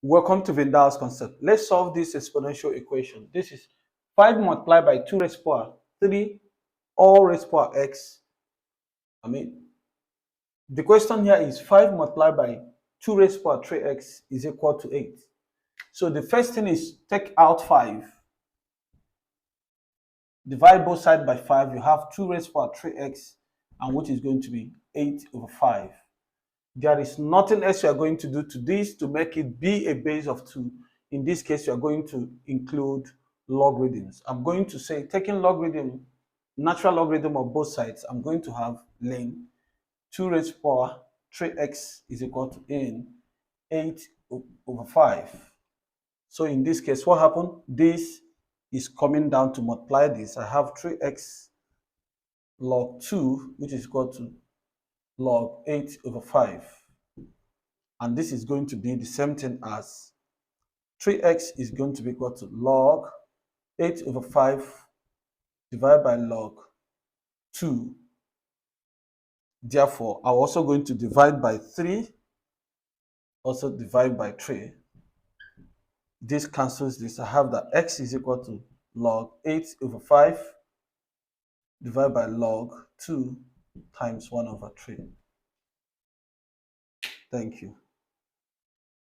Welcome to VINDAL'S concept. Let's solve this exponential equation. This is 5 multiplied by 2 raised to power 3 all raised to power x. The question here is 5 multiplied by 2 raised to power 3x is equal to 8. So the first thing is take out 5. Divide both sides by 5. You have 2 raised to power 3x, and which is going to be 8 over 5. There is nothing else you are going to do to this to make it be a base of 2. In this case, you are going to include logarithms. I'm going to say, taking logarithm, natural logarithm of both sides, I'm going to have ln 2 raised to power 3x is equal to n 8 over 5. So in this case, what happened? This is coming down to multiply this. I have 3x log 2, which is equal to log 8 over 5. And this is going to be the same thing as 3x is going to be equal to log 8 over 5 divided by log 2. Therefore, I'm also going to divide by 3, also divide by 3. This cancels this. I have that x is equal to log 8 over 5 divided by log 2 times 1 over 3. Thank you.